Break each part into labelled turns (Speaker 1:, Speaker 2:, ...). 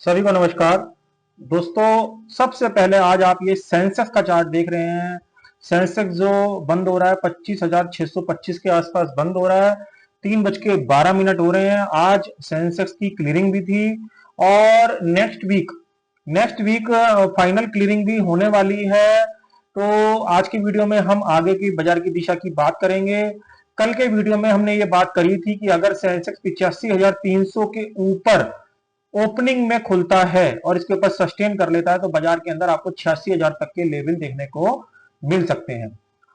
Speaker 1: सभी को नमस्कार। दोस्तों, सबसे पहले आज आप ये सेंसेक्स का चार्ट देख रहे हैं। सेंसेक्स जो बंद हो रहा है 25,625 के आसपास बंद हो रहा है। 3:12 हो रहे हैं। आज सेंसेक्स की क्लियरिंग भी थी और नेक्स्ट वीक फाइनल क्लियरिंग भी होने वाली है। तो आज की वीडियो में हम आगे की बाजार की दिशा की बात करेंगे। कल के वीडियो में हमने ये बात करी थी कि अगर सेंसेक्स 85,300 के ऊपर ओपनिंग में खुलता है और इसके ऊपर सस्टेन कर लेता है तो बाजार के अंदर आपको 86,000 तक के लेवल देखने को मिल सकते हैं।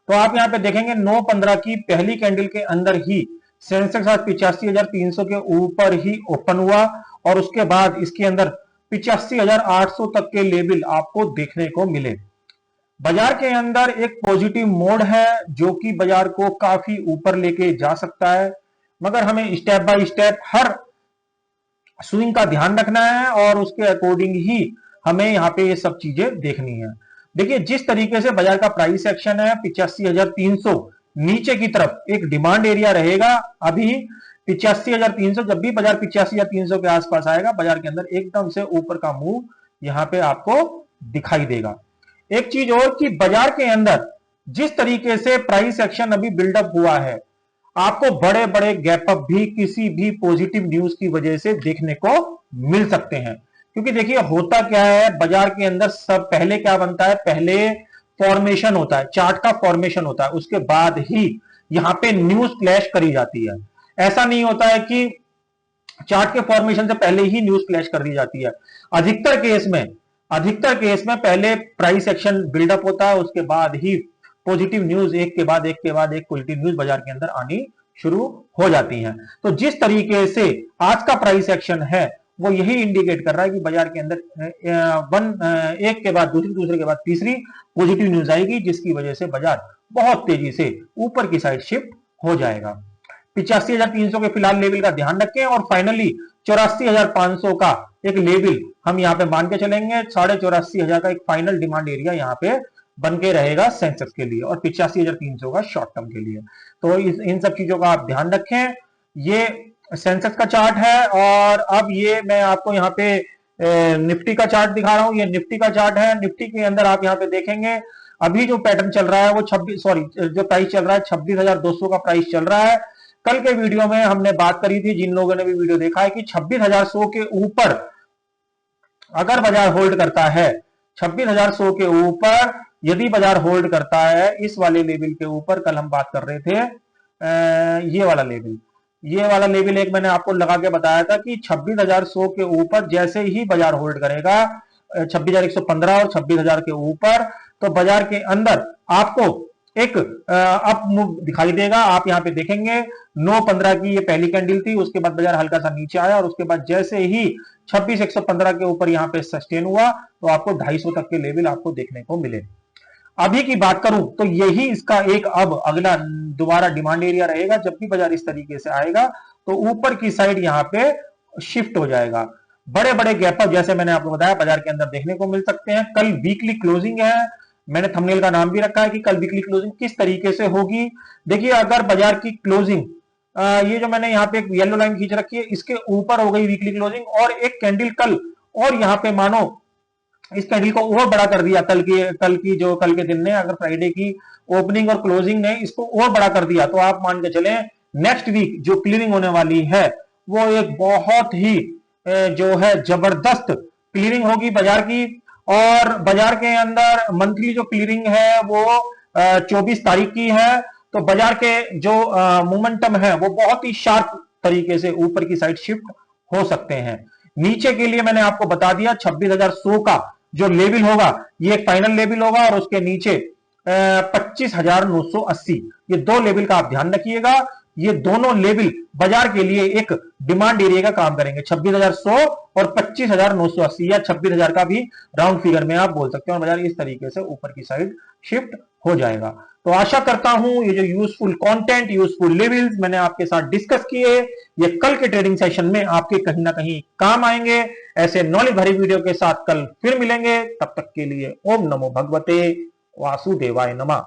Speaker 1: तो आप यहां पे देखेंगे 9/15 की पहली कैंडल के अंदर ही सेंसेक्स आज 85,300 के ऊपर ही ओपन हुआ और उसके बाद इसके अंदर 85,800 तक के लेवल आपको देखने को मिले। बाजार के अंदर एक पॉजिटिव मोड है जो कि बाजार को काफी ऊपर लेके जा सकता है, मगर हमें step by step her swing का ध्यान रखना है और उसके अकॉर्डिंग ही हमें यहाँ पे ये सब चीजें देखनी है। देखिए, जिस तरीके से बाजार का प्राइस एक्शन है 85,300 नीचे की तरफ एक डिमांड एरिया रहेगा। अभी 85,300, जब भी बाजार 85,300 के आसपास आएगा बाजार के अंदर एकदम से ऊपर का मूव यहाँ पे आपको दिखाई देगा। एक चीज और कि बाजार के अंदर जिस तरीके से प्राइस एक्शन अभी बिल्डअप हुआ है, आपको बड़े बड़े गैप अप भी किसी भी पॉजिटिव न्यूज की वजह से देखने को मिल सकते हैं। क्योंकि देखिए, होता क्या है बाजार के अंदर, सब पहले क्या बनता है, पहले फॉर्मेशन होता है, चार्ट का फॉर्मेशन होता है, उसके बाद ही यहां पे न्यूज फ्लैश करी जाती है। ऐसा नहीं होता है कि चार्ट के फॉर्मेशन से पहले ही न्यूज फ्लैश कर दी जाती है। अधिकतर केस में पहले प्राइस एक्शन बिल्डअप होता है, उसके बाद ही पॉजिटिव न्यूज एक के बाद एक पॉजिटिव न्यूज बाजार के अंदर आनी शुरू हो जाती हैं। तो जिस तरीके से आज का प्राइस एक्शन है वो यही इंडिकेट कर रहा है कि बाजार के अंदर एक के बाद दूसरे के बाद तीसरी पॉजिटिव न्यूज आएगी, जिसकी वजह से बाजार बहुत तेजी से ऊपर की साइड शिफ्ट हो जाएगा। 85,300 के फिलहाल लेवल का ध्यान रखें और फाइनली 84,500 का एक लेवल हम यहाँ पे मान के चलेंगे। 84,500 का एक फाइनल डिमांड एरिया यहाँ पे बन के रहेगा सेंसेक्स के लिए और 85,300 का शॉर्ट टर्म के लिए। तो इन सब चीजों का आप ध्यान रखें। ये सेंसेक्स का चार्ट है और अब ये मैं आपको यहाँ पे निफ्टी का चार्ट दिखा रहा हूं। ये निफ्टी का चार्ट है। निफ्टी के अंदर आप यहाँ पे देखेंगे अभी जो पैटर्न चल रहा है वो जो प्राइस चल रहा है 26,200 का प्राइस चल रहा है। कल के वीडियो में हमने बात करी थी, जिन लोगों ने भी वीडियो देखा है, कि 26,100 के ऊपर अगर बाजार होल्ड करता है, 26,100 के ऊपर यदि बाजार होल्ड करता है, इस वाले लेवल के ऊपर कल हम बात कर रहे थे, ये वाला लेवल एक मैंने आपको लगा के बताया था कि 26,100 के ऊपर जैसे ही बाजार होल्ड करेगा 26,115 और 26,000 के ऊपर, तो बाजार के अंदर आपको एक अप मूव दिखाई देगा। आप यहां पे देखेंगे 9/15 की ये पहली कैंडल थी, उसके बाद बाजार हल्का सा नीचे आया और उसके बाद जैसे ही 26,115 के ऊपर यहां पे सस्टेन हुआ तो आपको 250 तक के लेवल आपको देखने को मिले। अभी की बात करूं तो यही इसका एक अब अगला दोबारा डिमांड एरिया रहेगा। जब भी बाजार इस तरीके से आएगा तो ऊपर की साइड यहां पे शिफ्ट हो जाएगा। बड़े बड़े गैप अप जैसे मैंने आपको बताया बाजार के अंदर देखने को मिल सकते हैं। कल वीकली क्लोजिंग है, मैंने थंबनेल का नाम भी रखा है कि कल वीकली क्लोजिंग किस तरीके से होगी। देखिए, अगर बाजार की क्लोजिंग ये जो मैंने यहाँ पे एक येलो लाइन खींच रखी है इसके ऊपर हो गई वीकली क्लोजिंग और एक कैंडल कल और यहाँ पे मानो इस कैंडल को और बड़ा कर दिया, कल के दिन ने अगर फ्राइडे की ओपनिंग और क्लोजिंग ने इसको और बड़ा कर दिया, तो आप मान के चलें नेक्स्ट वीक जो क्लियरिंग होने वाली है वो एक बहुत ही जो है जबरदस्त क्लियरिंग होगी बाजार की। और बाजार के अंदर मंथली जो क्लियरिंग है वो 24 तारीख की है। तो बाजार के जो मोमेंटम है वो बहुत ही शार्प तरीके से ऊपर की साइड शिफ्ट हो सकते हैं। नीचे के लिए मैंने आपको बता दिया 26,100 का जो लेवल होगा ये एक फाइनल लेवल होगा और उसके नीचे 25,980, ये दो लेवल का आप ध्यान रखिएगा। ये दोनों लेवल बाजार के लिए एक डिमांड एरिया का काम करेंगे, 26,100 और 25,980 या 26,000 का भी राउंड फिगर में आप बोल सकते हो। बाजार इस तरीके से ऊपर की साइड शिफ्ट हो जाएगा। तो आशा करता हूं ये जो यूजफुल कंटेंट, यूजफुल लेवल्स मैंने आपके साथ डिस्कस किए, ये कल के ट्रेडिंग सेशन में आपके कहीं ना कहीं काम आएंगे। ऐसे नॉलेज भरी वीडियो के साथ कल फिर मिलेंगे। तब तक के लिए ओम नमो भगवते वासुदेवाय नमः।